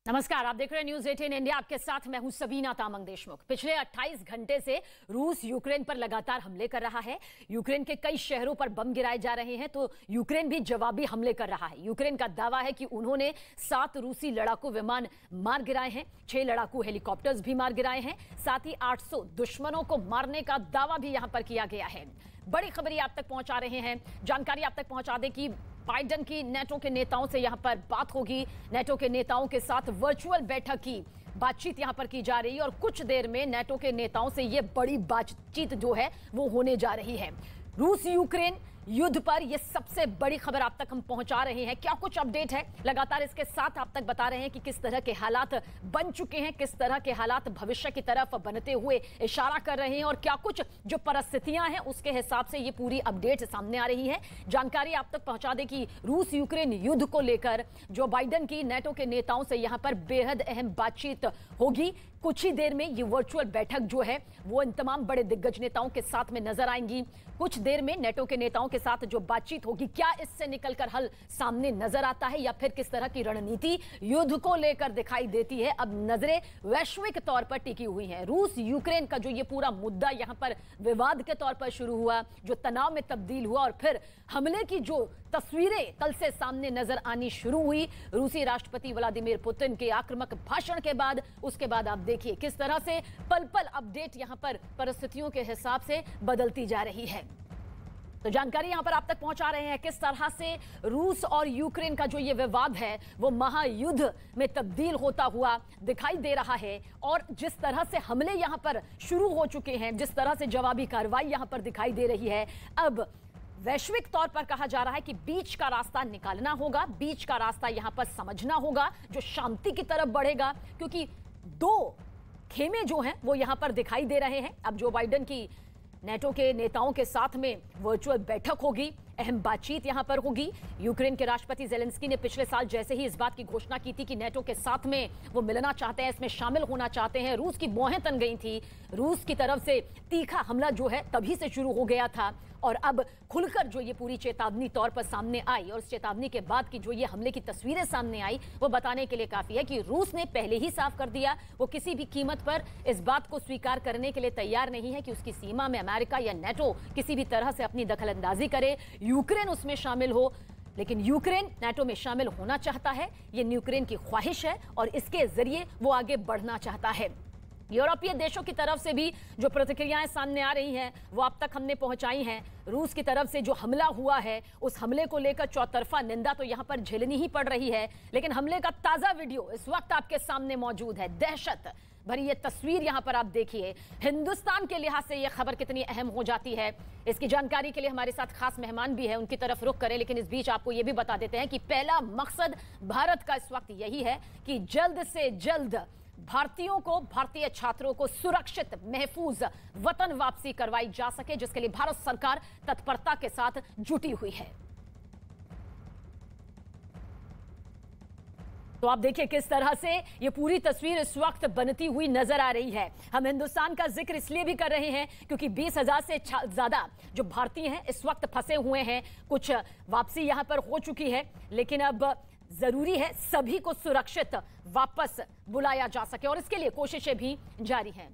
नमस्कार, आप देख रहे हैं न्यूज 18 इंडिया। आपके साथ मैं हूं सबीना तामंग देशमुख। पिछले 28 घंटे से रूस यूक्रेन पर लगातार हमले कर रहा है। यूक्रेन के कई शहरों पर बम गिराए जा रहे हैं, तो यूक्रेन भी जवाबी हमले कर रहा है। यूक्रेन का दावा है कि उन्होंने 7 रूसी लड़ाकू विमान मार गिराए हैं, 6 लड़ाकू हेलीकॉप्टर्स भी मार गिराए हैं, साथ ही 800 दुश्मनों को मारने का दावा भी यहां पर किया गया है। बड़ी खबरें आप तक पहुंचा रहे हैं, जानकारी आप तक पहुंचा दें कि बाइडेन की नेटो के नेताओं से यहां पर बात होगी। नेटो के नेताओं के साथ वर्चुअल बैठक की बातचीत यहां पर की जा रही है और कुछ देर में नेटो के नेताओं से यह बड़ी बातचीत जो है वो होने जा रही है। रूस यूक्रेन युद्ध पर यह सबसे बड़ी खबर आप तक हम पहुंचा रहे हैं। क्या कुछ अपडेट है, लगातार इसके साथ आप तक बता रहे हैं कि किस तरह के हालात बन चुके हैं, किस तरह के हालात भविष्य की तरफ बनते हुए इशारा कर रहे हैं और क्या कुछ जो परिस्थितियां हैं उसके हिसाब से ये पूरी अपडेट सामने आ रही है। जानकारी आप तक पहुंचा दें कि रूस यूक्रेन युद्ध को लेकर जो बाइडेन की नेटो के नेताओं से यहां पर बेहद अहम बातचीत होगी। कुछ ही देर में ये वर्चुअल बैठक जो है वो इन तमाम बड़े दिग्गज नेताओं के साथ में नजर आएंगी। कुछ देर में नेटो के नेताओं के साथ जो बातचीत होगी, क्या इससे निकलकर हल सामने नजर आता है या फिर किस तरह की रणनीति युद्ध को लेकर दिखाई देती है, अब नजरें वैश्विक तौर पर टिकी हुई हैं। रूस यूक्रेन का जो ये पूरा मुद्दा यहां पर विवाद के तौर पर शुरू हुआ, जो तनाव में तब्दील हुआ और फिर हमले की जो तस्वीरें कल से सामने नजर आनी शुरू हुई रूसी राष्ट्रपति व्लादिमीर पुतिन के आक्रामक भाषण के बाद, उसके बाद आप देखिए किस तरह से पल पल अपडेट यहां पर परिस्थितियों के हिसाब से बदलती जा रही है। तो जानकारी यहां पर आप तक पहुंचा रहे हैं किस तरह से रूस और यूक्रेन का जो ये विवाद है वो महायुद्ध में तब्दील होता हुआ दिखाई दे रहा है और जिस तरह से हमले यहां पर शुरू हो चुके हैं, जिस तरह से जवाबी कार्रवाई यहां पर दिखाई दे रही है, अब वैश्विक तौर पर कहा जा रहा है कि बीच का रास्ता निकालना होगा, बीच का रास्ता यहां पर समझना होगा जो शांति की तरफ बढ़ेगा, क्योंकि 2 खेमे जो हैं वो यहां पर दिखाई दे रहे हैं। अब जो बाइडेन की नेटो के नेताओं के साथ में वर्चुअल बैठक होगी, अहम बातचीत यहां पर होगी। यूक्रेन के राष्ट्रपति ज़ेलेंस्की ने पिछले साल जैसे ही इस बात की घोषणा की थी कि नेटो के साथ में वो मिलना चाहते हैं, इसमें शामिल होना चाहते हैं, रूस की मोहें तन गई थी। रूस की तरफ से तीखा हमला जो है तभी से शुरू हो गया था और अब खुलकर जो ये पूरी चेतावनी तौर पर सामने आई और इस चेतावनी के बाद की जो ये हमले की तस्वीरें सामने आई वो बताने के लिए काफी है कि रूस ने पहले ही साफ कर दिया वो किसी भी कीमत पर इस बात को स्वीकार करने के लिए तैयार नहीं है कि उसकी सीमा में अमेरिका या नेटो किसी भी तरह से अपनी दखलंदाजी करे, यूक्रेन उसमें शामिल हो। लेकिन यूक्रेन नेटो में शामिल होना चाहता है, ये यूक्रेन की ख्वाहिश है और इसके जरिए वो आगे बढ़ना चाहता है। यूरोपीय देशों की तरफ से भी जो प्रतिक्रियाएं सामने आ रही हैं वो अब तक हमने पहुंचाई हैं। रूस की तरफ से जो हमला हुआ है उस हमले को लेकर चौतरफा निंदा तो यहां पर झेलनी ही पड़ रही है, लेकिन हमले का ताजा वीडियो इस वक्त आपके सामने मौजूद है। दहशत भरी ये तस्वीर यहां पर आप देखिए। हिंदुस्तान के लिहाज से यह खबर कितनी अहम हो जाती है, इसकी जानकारी के लिए हमारे साथ खास मेहमान भी है, उनकी तरफ रुख करें। लेकिन इस बीच आपको यह भी बता देते हैं कि पहला मकसद भारत का इस वक्त यही है कि जल्द से जल्द भारतीयों को, भारतीय छात्रों को सुरक्षित महफूज वतन वापसी करवाई जा सके, जिसके लिए भारत सरकार तत्परता के साथ जुटी हुई है। तो आप देखिए किस तरह से ये पूरी तस्वीर इस वक्त बनती हुई नजर आ रही है। हम हिंदुस्तान का जिक्र इसलिए भी कर रहे हैं क्योंकि 20,000 से ज्यादा जो भारतीय हैं इस वक्त फंसे हुए हैं। कुछ वापसी यहां पर हो चुकी है, लेकिन अब जरूरी है सभी को सुरक्षित वापस बुलाया जा सके और इसके लिए कोशिशें भी जारी हैं।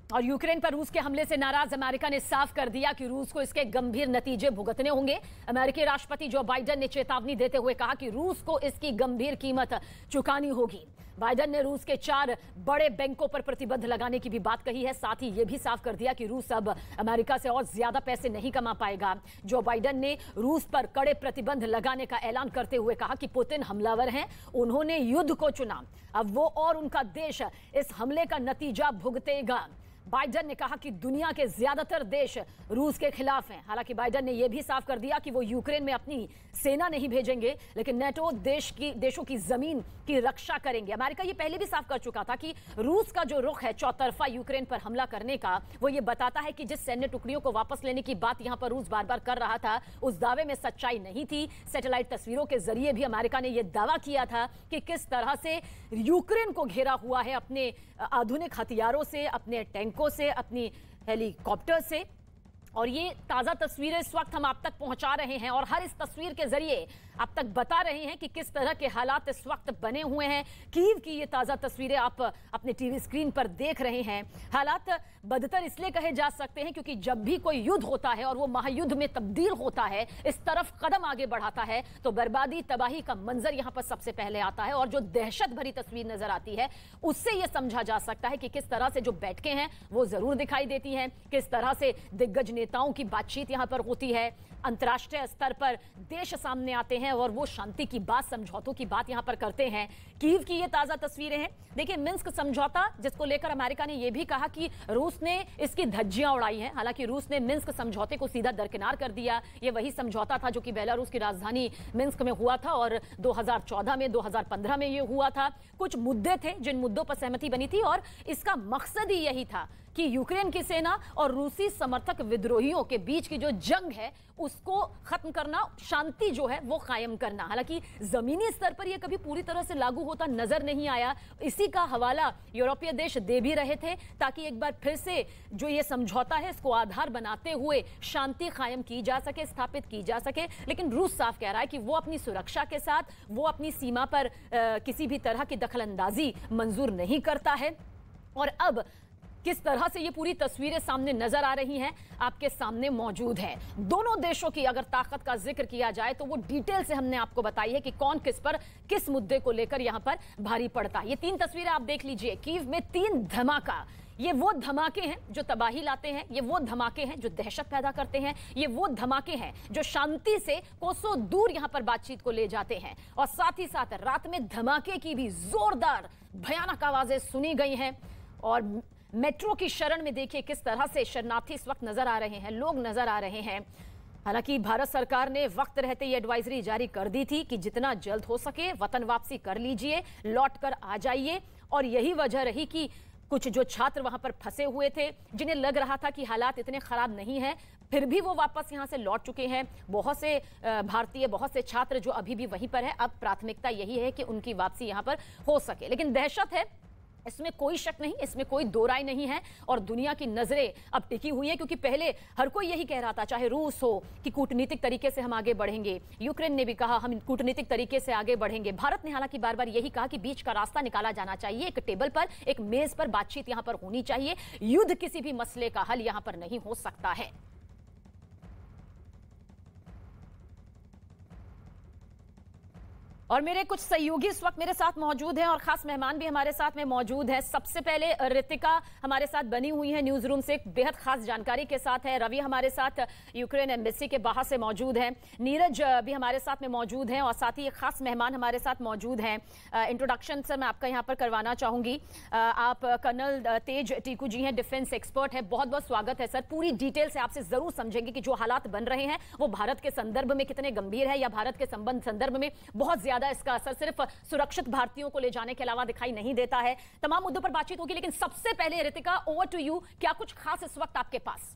और यूक्रेन पर रूस के हमले से नाराज अमेरिका ने साफ कर दिया कि रूस को इसके गंभीर नतीजे भुगतने होंगे। अमेरिकी राष्ट्रपति जो बाइडेन ने चेतावनी देते हुए कहा कि रूस को इसकी गंभीर कीमत चुकानी होगी। बाइडेन ने रूस के 4 बड़े बैंकों पर प्रतिबंध लगाने की भी बात कही है, साथ ही यह भी साफ कर दिया कि रूस अब अमेरिका से और ज्यादा पैसे नहीं कमा पाएगा। जो बाइडेन ने रूस पर कड़े प्रतिबंध लगाने का ऐलान करते हुए कहा कि पुतिन हमलावर हैं, उन्होंने युद्ध को चुना, अब वो और उनका देश इस हमले का नतीजा भुगतेगा। बाइडेन ने कहा कि दुनिया के ज्यादातर देश रूस के खिलाफ हैं। हालांकि बाइडेन ने यह भी साफ कर दिया कि वो यूक्रेन में अपनी सेना नहीं भेजेंगे, लेकिन नेटो देशों की जमीन की रक्षा करेंगे। अमेरिका ये पहले भी साफ कर चुका था कि रूस का जो रुख है चौतरफा यूक्रेन पर हमला करने का, वो ये बताता है कि जिस सैन्य टुकड़ियों को वापस लेने की बात यहां पर रूस बार बार कर रहा था, उस दावे में सच्चाई नहीं थी। सैटेलाइट तस्वीरों के जरिए भी अमेरिका ने यह दावा किया था कि किस तरह से यूक्रेन को घेरा हुआ है अपने आधुनिक हथियारों से, अपने टैंकों से, अपनी हेलीकॉप्टर से और ये ताजा तस्वीरें इस वक्त हम आप तक पहुंचा रहे हैं और हर इस तस्वीर के जरिए आप तक बता रहे हैं कि किस तरह के हालात इस वक्त बने हुए हैं। कीव की ये ताजा तस्वीरें आप अपने टीवी स्क्रीन पर देख रहे हैं। हालात बदतर इसलिए कहे जा सकते हैं क्योंकि जब भी कोई युद्ध होता है और वो महायुद्ध में तब्दील होता है, इस तरफ कदम आगे बढ़ाता है, तो बर्बादी तबाही का मंजर यहां पर सबसे पहले आता है। और जो दहशत भरी तस्वीर नजर आती है उससे यह समझा जा सकता है कि किस तरह से जो बैठकें हैं वो जरूर दिखाई देती हैं, किस तरह से दिग्गज नेताओं की बातचीत यहां पर होती है, अंतर्राष्ट्रीय स्तर पर देश सामने आते हैं और वो शांति की बात, समझौतों की बात यहां पर करते हैं। कीव की ये ताजा तस्वीरें हैं। देखिए, मिन्स्क समझौता जिसको लेकर अमेरिका ने यह भी कहा कि रूस ने इसकी धज्जियां उड़ाई हैं। हालांकि रूस ने मिन्स्क समझौते को सीधा दरकिनार कर दिया। ये वही समझौता था जो कि बेलारूस की राजधानी मिन्स्क में हुआ था और 2014 में, 2015 में ये हुआ था। कुछ मुद्दे थे जिन मुद्दों पर सहमति बनी थी और इसका मकसद ही यही था कि यूक्रेन की सेना और रूसी समर्थक विद्रोहियों के बीच की जो जंग है उसको खत्म करना, शांति जो है वो कायम करना। हालांकि जमीनी स्तर पर यह कभी पूरी तरह से लागू होता नजर नहीं आया। इसी का हवाला यूरोपीय देश दे भी रहे थे ताकि एक बार फिर से जो ये समझौता है इसको आधार बनाते हुए शांति कायम की जा सके, स्थापित की जा सके। लेकिन रूस साफ कह रहा है कि वो अपनी सुरक्षा के साथ, वो अपनी सीमा पर किसी भी तरह की दखलंदाजी मंजूर नहीं करता है। और अब किस तरह से ये पूरी तस्वीरें सामने नजर आ रही हैं, आपके सामने मौजूद है। दोनों देशों की अगर ताकत का जिक्र किया जाए तो वो डिटेल से हमने आपको बताई है कि कौन किस पर, किस मुद्दे को लेकर यहां पर भारी पड़ता है। ये 3 तस्वीरें आप देख लीजिए। कीव में 3 धमाका, ये वो धमाके हैं जो तबाही लाते हैं, ये वो धमाके हैं जो दहशत पैदा करते हैं, ये वो धमाके हैं जो शांति से कोसों दूर यहां पर बातचीत को ले जाते हैं। और साथ ही साथ रात में धमाके की भी जोरदार भयानक आवाजें सुनी गई हैं। और मेट्रो की शरण में देखिए किस तरह से शरणार्थी इस वक्त नजर आ रहे हैं, लोग नजर आ रहे हैं। हालांकि भारत सरकार ने वक्त रहते ये एडवाइजरी जारी कर दी थी कि जितना जल्द हो सके वतन वापसी कर लीजिए, लौट कर आ जाइए। और यही वजह रही कि कुछ जो छात्र वहां पर फंसे हुए थे, जिन्हें लग रहा था कि हालात इतने खराब नहीं हैं, फिर भी वो वापस यहां से लौट चुके हैं। बहुत से भारतीय, बहुत से छात्र जो अभी भी वहीं पर है, अब प्राथमिकता यही है कि उनकी वापसी यहां पर हो सके। लेकिन दहशत है, इसमें कोई शक नहीं, इसमें कोई दो राय नहीं है। और दुनिया की नजरें अब टिकी हुई है क्योंकि पहले हर कोई यही कह रहा था, चाहे रूस हो, कि कूटनीतिक तरीके से हम आगे बढ़ेंगे। यूक्रेन ने भी कहा हम कूटनीतिक तरीके से आगे बढ़ेंगे। भारत ने हालांकि बार बार यही कहा कि बीच का रास्ता निकाला जाना चाहिए, एक टेबल पर, एक मेज पर बातचीत यहां पर होनी चाहिए। युद्ध किसी भी मसले का हल यहां पर नहीं हो सकता है। और मेरे कुछ सहयोगी इस वक्त मेरे साथ मौजूद हैं और खास मेहमान भी हमारे साथ में मौजूद है। सबसे पहले रितिका हमारे साथ बनी हुई है न्यूज रूम से, एक बेहद खास जानकारी के साथ है। रवि हमारे साथ यूक्रेन एम्बेसी के बाहर से मौजूद हैं। नीरज भी हमारे साथ में मौजूद हैं और साथ ही एक खास मेहमान हमारे साथ मौजूद हैं। इंट्रोडक्शन सर मैं आपका यहाँ पर करवाना चाहूंगी। आप कर्नल तेज टीकू जी हैं, डिफेंस एक्सपर्ट है। बहुत बहुत स्वागत है सर। पूरी डिटेल से आपसे जरूर समझेंगे कि जो हालात बन रहे हैं वो भारत के संदर्भ में कितने गंभीर है या भारत के संदर्भ में बहुत ज्यादा इसका असर सिर्फ सुरक्षित भारतीयों को ले जाने के अलावा दिखाई नहीं देता है। तमाम मुद्दों पर बातचीत होगी, लेकिन सबसे पहले रितिका, ओवर टू यू। क्या कुछ खास इस वक्त आपके पास?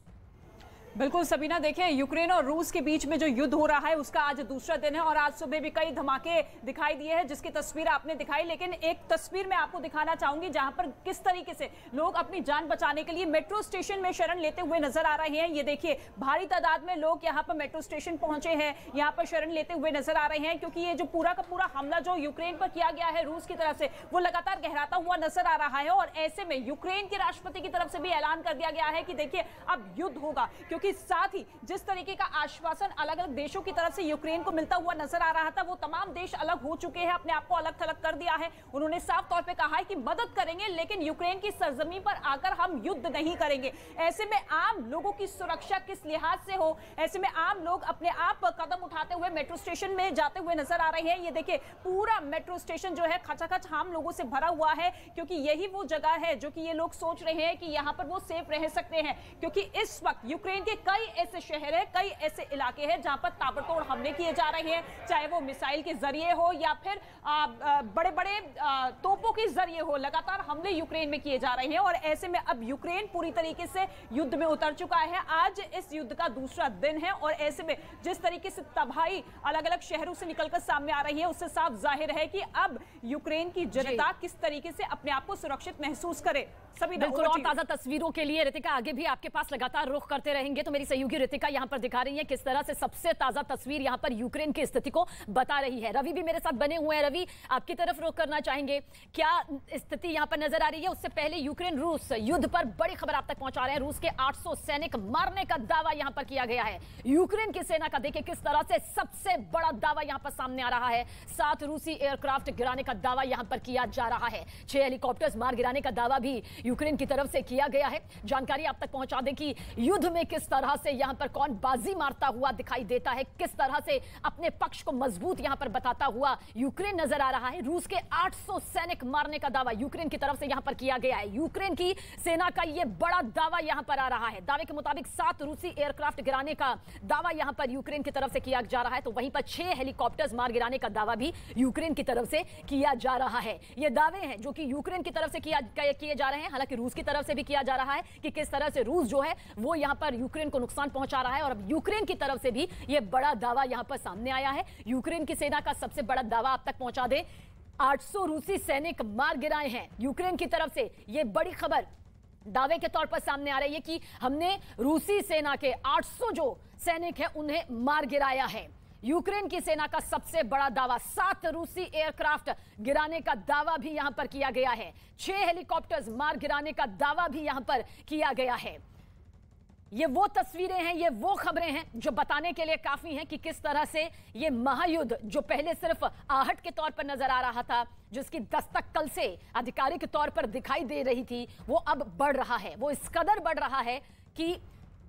बिल्कुल सबीना, देखें यूक्रेन और रूस के बीच में जो युद्ध हो रहा है उसका आज दूसरा दिन है और आज सुबह भी कई धमाके दिखाई दिए हैं जिसकी तस्वीर आपने दिखाई। लेकिन एक तस्वीर मैं आपको दिखाना चाहूंगी जहां पर किस तरीके से लोग अपनी जान बचाने के लिए मेट्रो स्टेशन में शरण लेते हुए नजर आ रहे हैं। ये देखिए, भारी तादाद में लोग यहाँ पर मेट्रो स्टेशन पहुंचे हैं, यहाँ पर शरण लेते हुए नजर आ रहे हैं क्योंकि ये जो पूरा का पूरा हमला जो यूक्रेन पर किया गया है रूस की तरफ से, वो लगातार गहराता हुआ नजर आ रहा है। और ऐसे में यूक्रेन के राष्ट्रपति की तरफ से भी ऐलान कर दिया गया है कि देखिए अब युद्ध होगा, क्योंकि साथ ही जिस तरीके का आश्वासन अलग अलग देशों की तरफ से यूक्रेन को मिलता हुआ नजर आ रहा था, वो तमाम देश अलग हो चुके हैं, अपने आप को अलग थलग कर दिया है। उन्होंने साफ तौर पे कहा है कि मदद करेंगे लेकिन यूक्रेन की सरजमीन पर आकर हम युद्ध नहीं करेंगे। ऐसे में आम लोगों की सुरक्षा किस लिहाज से हो, ऐसे में आम लोग अपने आप कदम उठाते हुए मेट्रो स्टेशन में जाते हुए नजर आ रहे हैं। ये देखिए, पूरा मेट्रो स्टेशन जो है खचाखच आम लोगों से भरा हुआ है क्योंकि यही वो जगह है जो कि ये लोग सोच रहे हैं कि यहां पर वो सेफ रह सकते हैं। क्योंकि इस वक्त यूक्रेन के कई ऐसे शहर है, कई ऐसे इलाके हैं जहां पर ताबड़तोड़ हमले किए जा रहे हैं, चाहे वो मिसाइल के जरिए हो या फिर बड़े बड़े तोपों के जरिए हो, लगातार हमले यूक्रेन में किए जा रहे हैं और ऐसे में अब यूक्रेन पूरी तरीके से युद्ध में उतर चुका है। आज इस युद्ध का दूसरा दिन है और ऐसे में जिस तरीके से तबाही अलग अलग शहरों से निकलकर सामने आ रही है, उससे साफ जाहिर है कि अब यूक्रेन की जनता किस तरीके से अपने आप को सुरक्षित महसूस करे। सभी बिल्कुल, और ताजा तस्वीरों के लिए रितिका आगे भी आपके पास लगातार रुख करते रहेंगे। तो मेरी सहयोगी रितिका यहां पर दिखा रही है किस तरह से सबसे ताजा तस्वीर यहां पर यूक्रेन की स्थिति को बता रही है। रवि भी मेरे साथ बने हुए हैं। रवि, आपकी तरफ रुख करना चाहेंगे, क्या स्थिति यहां पर नजर आ रही है? उससे पहले यूक्रेन रूस युद्ध पर बड़ी खबर आप तक पहुंचा रहे हैं। रूस के 800 सैनिक मारने का दावा यहां पर किया गया है। यूक्रेन की सेना का देखिए किस तरह से सबसे बड़ा दावा यहां पर सामने आ रहा है। 7 रूसी एयरक्राफ्ट गिराने का दावा यहां पर किया जा रहा है। 6 हेलीकॉप्टर्स मार गिराने का दावा भी यूक्रेन की तरफ से किया गया है। जानकारी आप तक पहुंचा दें कि युद्ध में किस तरह से यहां पर कौन बाजी मारता हुआ दिखाई देता है, किस तरह से अपने पक्ष को मजबूत यहां पर बताता हुआ यूक्रेन नजर आ रहा है। रूस के 800 सैनिक मारने का दावा यूक्रेन की तरफ से यहां पर किया गया है। यूक्रेन की सेना का यह बड़ा दावा यहां पर आ रहा है। दावे के मुताबिक 7 रूसी एयरक्राफ्ट गिराने का दावा यहां पर यूक्रेन की तरफ से किया जा रहा है, तो वहीं पर 6 हेलीकॉप्टर्स मार गिराने का दावा भी यूक्रेन की तरफ से किया जा रहा है। ये दावे हैं जो कि यूक्रेन की तरफ से किए जा रहे हैं। हालांकि रूस की तरफ से भी किया जा रहा है कि किस तरह से रूस जो है वो यहां पर यूक्रेन को नुकसान पहुंचा रहा है। और अब यूक्रेन की तरफ से भी यह बड़ा दावा यहां पर सामने आया है। यूक्रेन की सेना का सबसे बड़ा दावा आप तक पहुंचा दे, 800 रूसी सैनिक मार गिराए हैं यूक्रेन की तरफ से। यह बड़ी खबर दावे के तौर पर सामने आ रही है कि हमने रूसी सेना के 800 जो सैनिक हैं उन्हें मार गिराया है। यूक्रेन की सेना का सबसे बड़ा दावा, 7 रूसी एयरक्राफ्ट गिराने का दावा भी यहां पर किया गया है। 6 हेलीकॉप्टर्स मार गिराने का दावा भी यहां पर किया गया है। ये वो तस्वीरें हैं, ये वो खबरें हैं जो बताने के लिए काफी हैं कि किस तरह से ये महायुद्ध जो पहले सिर्फ आहट के तौर पर नजर आ रहा था, जिसकी दस्तक कल से आधिकारिक तौर पर दिखाई दे रही थी, वो अब बढ़ रहा है। वो इस कदर बढ़ रहा है कि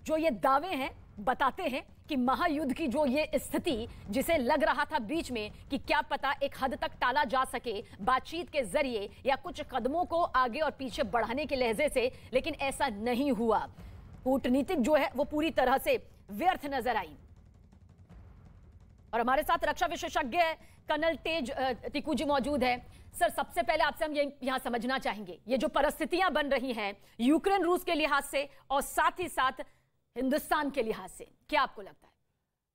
जो ये दावे हैं बताते हैं कि महायुद्ध की जो ये स्थिति जिसे लग रहा था बीच में कि क्या पता एक हद तक टाला जा सके बातचीत के जरिए या कुछ कदमों को आगे और पीछे बढ़ाने के लहजे से, लेकिन ऐसा नहीं हुआ। कूटनीतिक जो है वो पूरी तरह से व्यर्थ नजर आई। और हमारे साथ रक्षा विशेषज्ञ कर्नल तेज टिकू जी मौजूद है। सर, सबसे पहले आपसे हम यहां समझना चाहेंगे ये जो परिस्थितियां बन रही हैं यूक्रेन रूस के लिहाज से और साथ ही साथ हिंदुस्तान के लिहाज से, क्या आपको लगता है?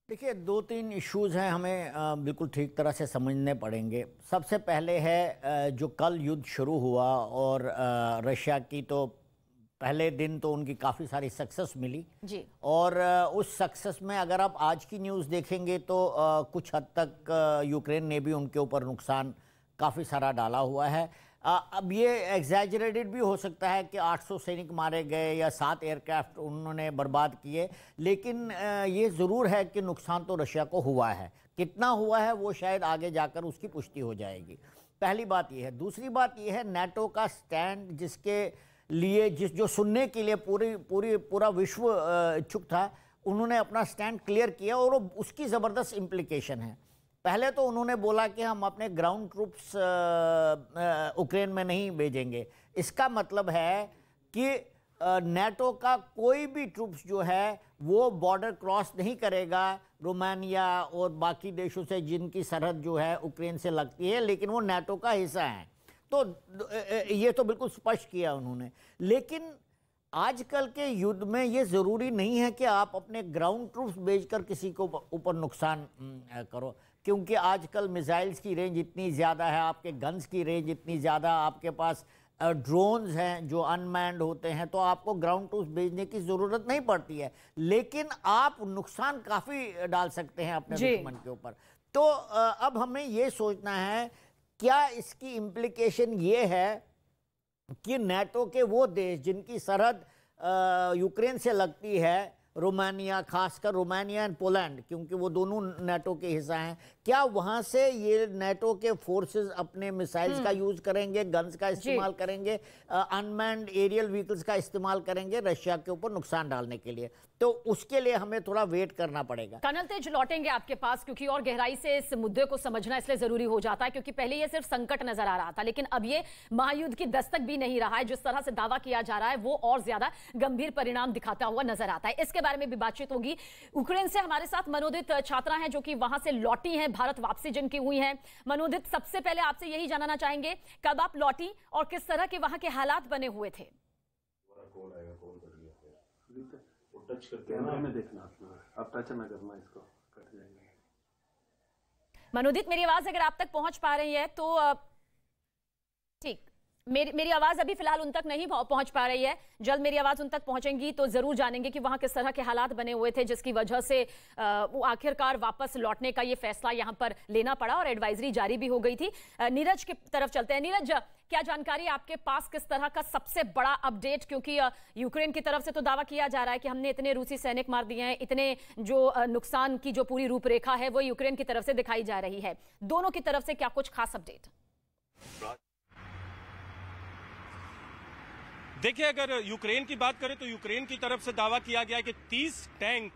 देखिए, 2-3 इश्यूज हैं, हमें बिल्कुल ठीक तरह से समझने पड़ेंगे। सबसे पहले है जो कल युद्ध शुरू हुआ और रशिया की तो पहले दिन तो उनकी काफ़ी सारी सक्सेस मिली जी। और उस सक्सेस में अगर आप आज की न्यूज़ देखेंगे तो कुछ हद तक यूक्रेन ने भी उनके ऊपर नुकसान काफ़ी सारा डाला हुआ है। अब ये एग्जैजरेटेड भी हो सकता है कि 800 सैनिक मारे गए या 7 एयरक्राफ्ट उन्होंने बर्बाद किए, लेकिन ये ज़रूर है कि नुकसान तो रशिया को हुआ है। कितना हुआ है वो शायद आगे जाकर उसकी पुष्टि हो जाएगी। पहली बात ये है। दूसरी बात ये है नाटो का स्टैंड, जिसके लिए जो सुनने के लिए पूरा विश्व इच्छुक था, उन्होंने अपना स्टैंड क्लियर किया और उसकी ज़बरदस्त इम्प्लीकेशन है। पहले तो उन्होंने बोला कि हम अपने ग्राउंड ट्रूप्स यूक्रेन में नहीं भेजेंगे। इसका मतलब है कि नाटो का कोई भी ट्रूप्स जो है वो बॉर्डर क्रॉस नहीं करेगा रोमानिया और बाकी देशों से जिनकी सरहद जो है यूक्रेन से लगती है, लेकिन वो नाटो का हिस्सा है। तो ये तो बिल्कुल स्पष्ट किया उन्होंने। लेकिन आजकल के युद्ध में ये ज़रूरी नहीं है कि आप अपने ग्राउंड ट्रूप्स भेजकर किसी को ऊपर नुकसान करो, क्योंकि आजकल मिसाइल्स की रेंज इतनी ज़्यादा है, आपके गन्स की रेंज इतनी ज़्यादा, आपके पास ड्रोन्स हैं जो अनमैन्ड होते हैं, तो आपको ग्राउंड ट्रूप्स भेजने की ज़रूरत नहीं पड़ती है। लेकिन आप नुकसान काफ़ी डाल सकते हैं अपने दुश्मन के ऊपर। तो अब हमें ये सोचना है, क्या इसकी इम्प्लीकेशन ये है कि नाटो के वो देश जिनकी सरहद यूक्रेन से लगती है, रोमानिया, खासकर रोमानिया एंड पोलैंड, क्योंकि वो दोनों नाटो के हिस्सा हैं, क्या वहाँ से ये नाटो के फोर्सेस अपने मिसाइल्स का यूज़ करेंगे, गन्स का इस्तेमाल करेंगे, अनमैन्ड एरियल व्हीकल्स का इस्तेमाल करेंगे रशिया के ऊपर नुकसान डालने के लिए? तो उसके लिए हमें थोड़ा वेट करना पड़ेगा। कर्नल तेज, लौटेंगे आपके पास, क्योंकि और गहराई से इस मुद्दे को समझना इसलिए जरूरी हो जाता है, क्योंकि पहले ये सिर्फ संकट नजर आ रहा था, लेकिन अब ये महायुद्ध की दस्तक भी नहीं रहा है। जिस तरह से दावा किया जा रहा है वो और ज्यादा गंभीर परिणाम दिखाता हुआ नजर आता है। इसके बारे में भी बातचीत होगी। यूक्रेन से हमारे साथ मनोदित छात्रा हैं जो कि वहां से लौटी हैं भारत वापसी जिनकी हुई है। मनोदित, सबसे पहले आपसे यही जानना चाहेंगे, कब आप लौटी और किस तरह के वहां के हालात बने हुए थे? टच करके में देखना आप टच ना करना, इसको कट जाएगा। मनोदित, मेरी आवाज अगर आप तक पहुंच पा रही है तो ठीक। मेरी आवाज अभी फिलहाल उन तक नहीं पहुंच पा रही है, जल्द मेरी आवाज उन तक पहुंचेंगी तो जरूर जानेंगे कि वहां किस तरह के हालात बने हुए थे जिसकी वजह से वो आखिरकार वापस लौटने का ये फैसला यहां पर लेना पड़ा और एडवाइजरी जारी भी हो गई थी। नीरज की तरफ चलते हैं। नीरज, क्या जानकारी आपके पास, किस तरह का सबसे बड़ा अपडेट, क्योंकि यूक्रेन की तरफ से तो दावा किया जा रहा है कि हमने इतने रूसी सैनिक मार दिए हैं, इतने जो नुकसान की जो पूरी रूपरेखा है वो यूक्रेन की तरफ से दिखाई जा रही है, दोनों की तरफ से क्या कुछ खास अपडेट? देखिए, अगर यूक्रेन की बात करें तो यूक्रेन की तरफ से दावा किया गया है कि 30 टैंक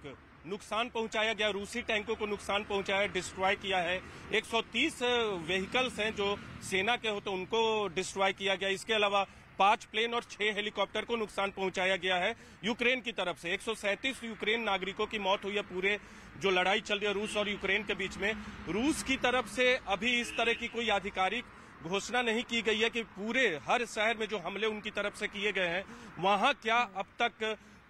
नुकसान पहुंचाया गया, रूसी टैंकों को नुकसान पहुंचाया, डिस्ट्रॉय किया है। 130 व्हीकल्स हैं जो सेना के हो तो उनको डिस्ट्रॉय किया गया। इसके अलावा 5 प्लेन और 6 हेलीकॉप्टर को नुकसान पहुंचाया गया है यूक्रेन की तरफ से। 137 यूक्रेन नागरिकों की मौत हुई है पूरे जो लड़ाई चल रही है रूस और यूक्रेन के बीच में। रूस की तरफ से अभी इस तरह की कोई आधिकारिक घोषणा नहीं की गई है कि पूरे हर शहर में जो हमले उनकी तरफ से किए गए हैं वहां क्या अब तक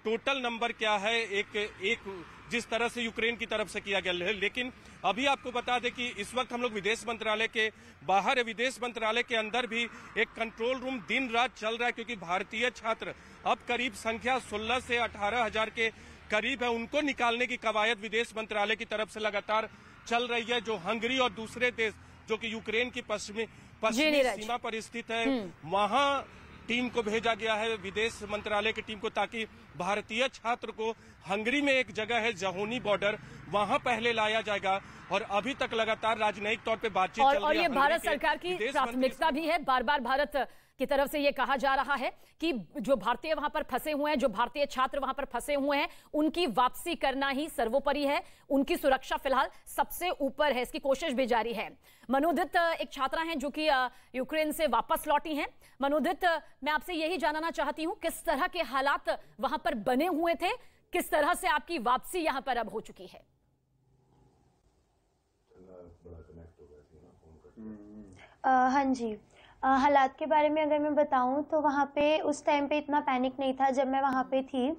टोटल नंबर क्या है, एक जिस तरह से यूक्रेन की तरफ से किया गया है। लेकिन अभी आपको बता दें कि इस वक्त हम लोग विदेश मंत्रालय के बाहर है। विदेश मंत्रालय के अंदर भी एक कंट्रोल रूम दिन रात चल रहा है, क्योंकि भारतीय छात्र अब करीब संख्या 16 से 18 हजार के करीब है। उनको निकालने की कवायद विदेश मंत्रालय की तरफ से लगातार चल रही है। जो हंगरी और दूसरे देश जो कि यूक्रेन की पश्चिमी सीमा पर स्थित है, वहां टीम को भेजा गया है, विदेश मंत्रालय की टीम को, ताकि भारतीय छात्र को हंगरी में एक जगह है जहोनी बॉर्डर, वहां पहले लाया जाएगा। और अभी तक लगातार राजनयिक तौर पे बातचीत चल रही है। और ये भारत सरकार की प्राथमिकता भी है। बार बार भारत की तरफ से ये कहा जा रहा है कि जो भारतीय वहां पर फंसे हुए हैं, जो भारतीय छात्र वहां पर फंसे हुए हैं, उनकी वापसी करना ही सर्वोपरि है। उनकी सुरक्षा फिलहाल सबसे ऊपर है, इसकी कोशिश भी जारी है। मनोदित एक छात्रा हैं जो कि यूक्रेन से वापस लौटी हैं। मनोदित, मैं आपसे यही जानना चाहती हूं, किस तरह के हालात वहां पर बने हुए थे, किस तरह से आपकी वापसी यहां पर अब हो चुकी है? हाँ जी, हालात के बारे में अगर मैं बताऊं तो वहाँ पे उस टाइम पे इतना पैनिक नहीं था जब मैं वहाँ पे थी,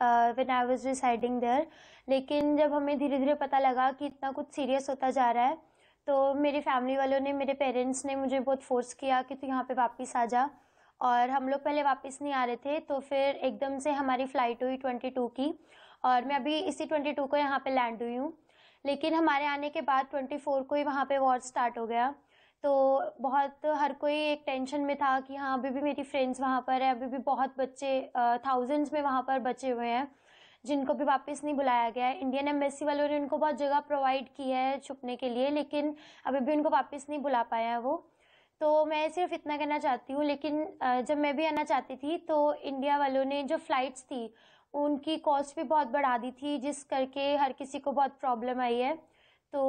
when I was residing there. लेकिन जब हमें धीरे धीरे पता लगा कि इतना कुछ सीरियस होता जा रहा है तो मेरी फैमिली वालों ने, मेरे पेरेंट्स ने मुझे बहुत फोर्स किया कि तू यहाँ पे वापस आ जा। और हम लोग पहले वापस नहीं आ रहे थे, तो फिर एकदम से हमारी फ़्लाइट हुई 22 की, और मैं अभी इसी 22 को यहाँ पे लैंड हुई हूँ। लेकिन हमारे आने के बाद 24 को ही वहाँ पे वॉर स्टार्ट हो गया। तो बहुत हर कोई एक टेंशन में था कि हाँ, अभी भी मेरी फ्रेंड्स वहाँ पर है, अभी भी बहुत बच्चे थाउजेंड्स में वहाँ पर बचे हुए हैं जिनको भी वापस नहीं बुलाया गया है। इंडियन एम्बेसी वालों ने उनको बहुत जगह प्रोवाइड की है छुपने के लिए, लेकिन अभी भी उनको वापस नहीं बुला पाया है वो। तो मैं सिर्फ इतना कहना चाहती हूँ। लेकिन जब मैं भी आना चाहती थी तो इंडिया वालों ने जो फ़्लाइट्स थी उनकी कॉस्ट भी बहुत बढ़ा दी थी, जिस करके हर किसी को बहुत प्रॉब्लम आई है। तो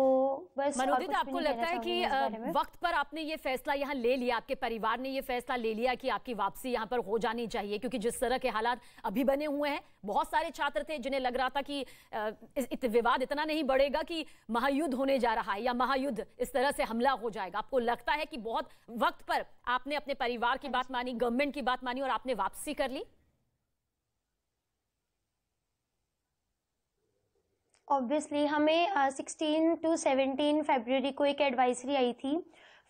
बस मनोदित, आपको लगता है कि वक्त पर आपने ये फैसला यहाँ ले लिया, आपके परिवार ने ये फैसला ले लिया कि आपकी वापसी यहाँ पर हो जानी चाहिए, क्योंकि जिस तरह के हालात अभी बने हुए हैं, बहुत सारे छात्र थे जिन्हें लग रहा था कि विवाद इतना नहीं बढ़ेगा कि महायुद्ध होने जा रहा है या महायुद्ध इस तरह से हमला हो जाएगा। आपको लगता है कि बहुत वक्त पर आपने अपने परिवार की बात मानी, गवर्नमेंट की बात मानी और आपने वापसी कर ली? ऑब्वियसली हमें 16 to 17 फरवरी को एक एडवाइजरी आई थी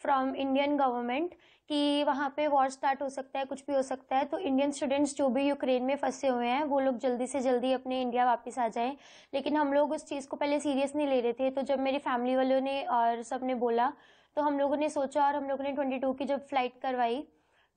फ्रॉम इंडियन गवर्नमेंट कि वहाँ पे वॉर स्टार्ट हो सकता है, कुछ भी हो सकता है। तो इंडियन स्टूडेंट्स जो भी यूक्रेन में फंसे हुए हैं वो लोग जल्दी से जल्दी अपने इंडिया वापस आ जाएं। लेकिन हम लोग उस चीज़ को पहले सीरियस नहीं ले रहे थे। तो जब मेरी फैमिली वालों ने और सब ने बोला तो हम लोगों ने सोचा और हम लोगों ने 22 की जब फ्लाइट करवाई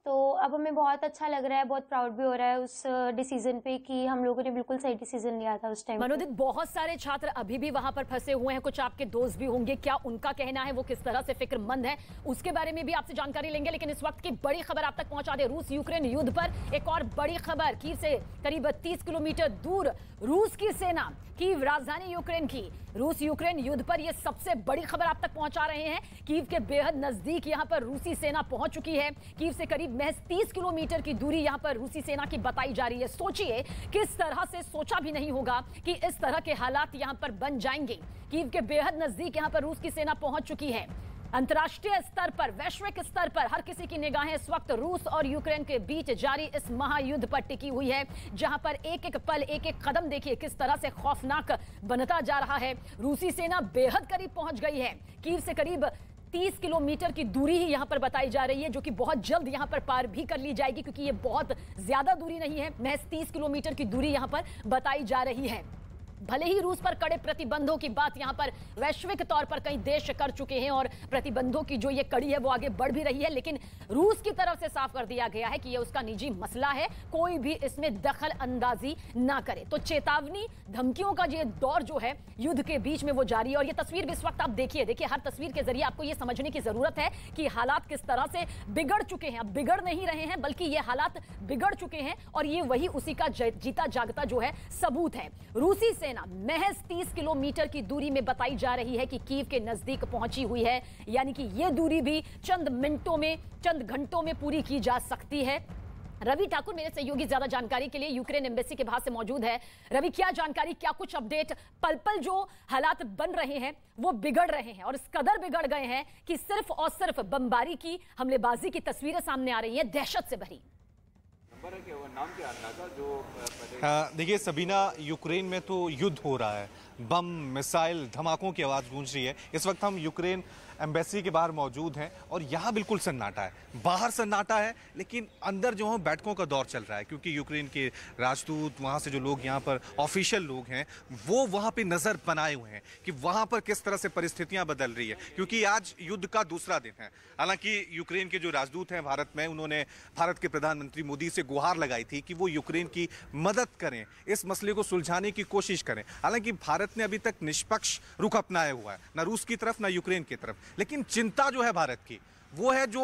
तो अब हमें बहुत अच्छा लग रहा है, बहुत प्राउड भी हो रहा है उस डिसीजन पे कि हम लोगों ने बिल्कुल सही डिसीजन लिया था उस टाइम। मनोदित, बहुत सारे छात्र अभी भी वहां पर फंसे हुए हैं, कुछ आपके दोस्त भी होंगे, क्या उनका कहना है, वो किस तरह से फिक्रमंद है, उसके बारे में भी आपसे जानकारी लेंगे। लेकिन इस वक्त की बड़ी खबर आप तक पहुंचा दे, रूस यूक्रेन युद्ध पर एक और बड़ी खबर। कीव से करीब 30 किलोमीटर दूर रूस की सेना, कीव राजधानी यूक्रेन की, रूस यूक्रेन युद्ध पर यह सबसे बड़ी खबर आप तक पहुंचा रहे हैं। कीव के बेहद नजदीक यहां पर रूसी सेना पहुंच चुकी है। कीव से करीब महज 30 किलोमीटर की दूरी यहां पर रूसी सेना की बताई जा रही है। सोचिए किस तरह से, सोचा भी नहीं होगा कि इस तरह के हालात यहां पर बन जाएंगे। कीव के बेहद नजदीक यहां पर रूस की सेना पहुंच चुकी है। अंतर्राष्ट्रीय स्तर पर, वैश्विक स्तर पर हर किसी की निगाहें इस वक्त रूस और यूक्रेन के बीच जारी इस महायुद्ध पर टिकी हुई है, जहां पर एक एक पल, एक एक कदम देखिए किस तरह से खौफनाक बनता जा रहा है। रूसी सेना बेहद करीब पहुंच गई है। कीव से करीब 30 किलोमीटर की दूरी ही यहां पर बताई जा रही है, जो कि बहुत जल्द यहां पर पार भी कर ली जाएगी, क्योंकि ये बहुत ज्यादा दूरी नहीं है। महज 30 किलोमीटर की दूरी यहां पर बताई जा रही है। भले ही रूस पर कड़े प्रतिबंधों की बात यहां पर वैश्विक तौर पर कई देश कर चुके हैं और प्रतिबंधों की जो ये कड़ी है वो आगे बढ़ भी रही है, लेकिन रूस की तरफ से साफ कर दिया गया है कि ये उसका निजी मसला है, कोई भी इसमें दखल अंदाजी ना करे। तो चेतावनी, धमकियों का ये दौर जो है युद्ध के बीच में वो जारी है। और ये तस्वीर भी इस वक्त आप देखिए, हर तस्वीर के जरिए आपको ये समझने की जरूरत है कि हालात किस तरह से बिगड़ चुके हैं। अब बिगड़ नहीं रहे हैं, बल्कि ये हालात बिगड़ चुके हैं और ये वही उसी का जीता जागता जो है सबूत है। रूसी सेना महज 30 किलोमीटर की दूरी में बताई जा रही है कि कीव के नजदीक पहुंची हुई है, यानी कि यह दूरी भी चंद मिनटों में, चंद घंटों में पूरी की जा सकती है। रवि ठाकुर मेरे सहयोगी ज्यादा जानकारी के लिए यूक्रेन एम्बेसी के बाहर से मौजूद है। रवि, क्या जानकारी, क्या कुछ अपडेट? पल पल जो हालात बन रहे हैं वो बिगड़ रहे हैं और इस कदर बिगड़ गए हैं कि सिर्फ और सिर्फ बमबारी की, हमलेबाजी की तस्वीरें सामने आ रही हैं, दहशत से भरी। देखिए सबीना, यूक्रेन में तो युद्ध हो रहा है, बम, मिसाइल, धमाकों की आवाज़ गूंज रही है। इस वक्त हम यूक्रेन एम्बेसी के बाहर मौजूद हैं और यहाँ बिल्कुल सन्नाटा है। बाहर सन्नाटा है, लेकिन अंदर जो है बैठकों का दौर चल रहा है, क्योंकि यूक्रेन के राजदूत, वहाँ से जो लोग यहाँ पर ऑफिशियल लोग हैं, वो वहाँ पे नज़र बनाए हुए हैं कि वहाँ पर किस तरह से परिस्थितियाँ बदल रही है, क्योंकि आज युद्ध का दूसरा दिन है। हालांकि यूक्रेन के जो राजदूत हैं भारत में, उन्होंने भारत के प्रधानमंत्री मोदी से गुहार लगाई थी कि वो यूक्रेन की मदद करें, इस मसले को सुलझाने की कोशिश करें। हालांकि भारत ने अभी तक निष्पक्ष रुख अपनाया हुआ है, ना रूस की तरफ ना यूक्रेन की तरफ। लेकिन चिंता जो है भारत की वो है जो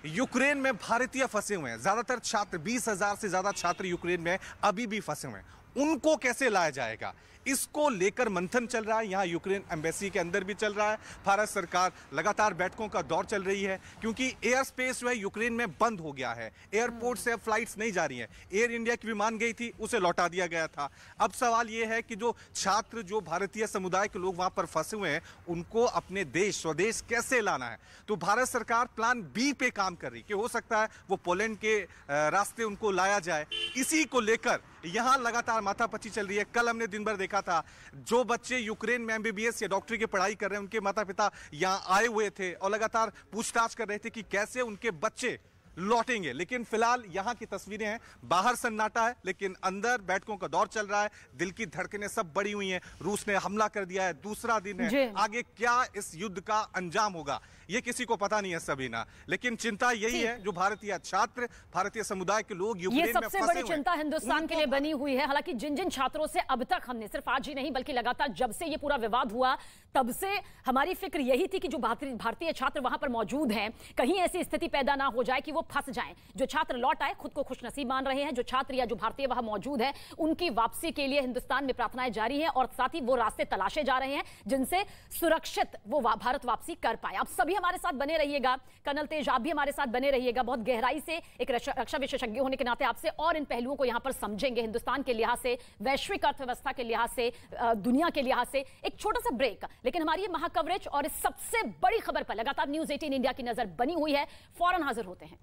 यूक्रेन में भारतीय फंसे हुए हैं। ज्यादातर छात्र, 20,000 से ज्यादा छात्र यूक्रेन में अभी भी फंसे हुए हैं, उनको कैसे लाया जाएगा, इसको लेकर मंथन चल रहा है। यहाँ यूक्रेन एम्बेसी के अंदर भी चल रहा है। भारत सरकार लगातार बैठकों का दौर चल रही है, क्योंकि एयर स्पेस जो है यूक्रेन में बंद हो गया है। एयरपोर्ट से अब फ्लाइट्स नहीं जा रही हैं। एयर इंडिया की विमान गई थी, उसे लौटा दिया गया था। अब सवाल ये है कि जो छात्र, जो भारतीय समुदाय के लोग वहां पर फंसे हुए हैं, उनको अपने देश, स्वदेश कैसे लाना है। तो भारत सरकार प्लान बी पे काम कर रही कि हो सकता है वो पोलैंड के रास्ते उनको लाया जाए। इसी को लेकर यहां लगातार माथापच्ची चल रही है। कल हमने दिन भर देखा था, जो बच्चे यूक्रेन में एमबीबीएस या डॉक्टरी की पढ़ाई कर रहे हैं, उनके माता पिता यहां आए हुए थे और लगातार पूछताछ कर रहे थे कि कैसे उनके बच्चे लौटेंगे। लेकिन फिलहाल यहां की तस्वीरें हैं, बाहर सन्नाटा है, लेकिन अंदर बैठकों का दौर चल रहा है। दिल की धड़कनें सब बढ़ी हुई हैं। रूस ने हमला कर दिया है, दूसरा दिन है। आगे क्या इस युद्ध का अंजाम होगा ये किसी को पता नहीं है सबीना, लेकिन चिंता यही है जो भारतीय छात्र, भारतीय समुदाय के लोग यूक्रेन में फंसे हुए हैं। ये सबसे बड़ी चिंता हिंदुस्तान के लिए बनी हुई है। हालांकि जिन जिन छात्रों से अब तक हमने, सिर्फ आज ही नहीं बल्कि लगातार जब से ये पूरा विवाद हुआ तब से हमारी फिक्र यही थी कि जो भारतीय छात्र वहां पर मौजूद हैं, कहीं ऐसी स्थिति पैदा ना हो जाए कि वो फंस जाएं। जो छात्र लौट आए खुद को खुशनसीब मान रहे हैं। जो छात्र या जो भारतीय वहां मौजूद है, उनकी वापसी के लिए हिंदुस्तान में प्रार्थनाएं जारी हैं और साथ ही वो रास्ते तलाशे जा रहे हैं जिनसे सुरक्षित वो भारत वापसी कर पाए। आप सभी हमारे साथ बने रहिएगा। कर्नल तेज, आप भी हमारे साथ बने रहिएगा। बहुत गहराई से एक रक्षा विशेषज्ञ होने के नाते आपसे और इन पहलुओं को यहां पर समझेंगे, हिंदुस्तान के लिहाज से, वैश्विक अर्थव्यवस्था के लिहाज से, दुनिया के लिहाज से। एक छोटा सा ब्रेक, लेकिन हमारी महा कवरेज और इस सबसे बड़ी खबर पर लगातार न्यूज़ 18 इंडिया की नजर बनी हुई है। फौरन हाजिर होते हैं।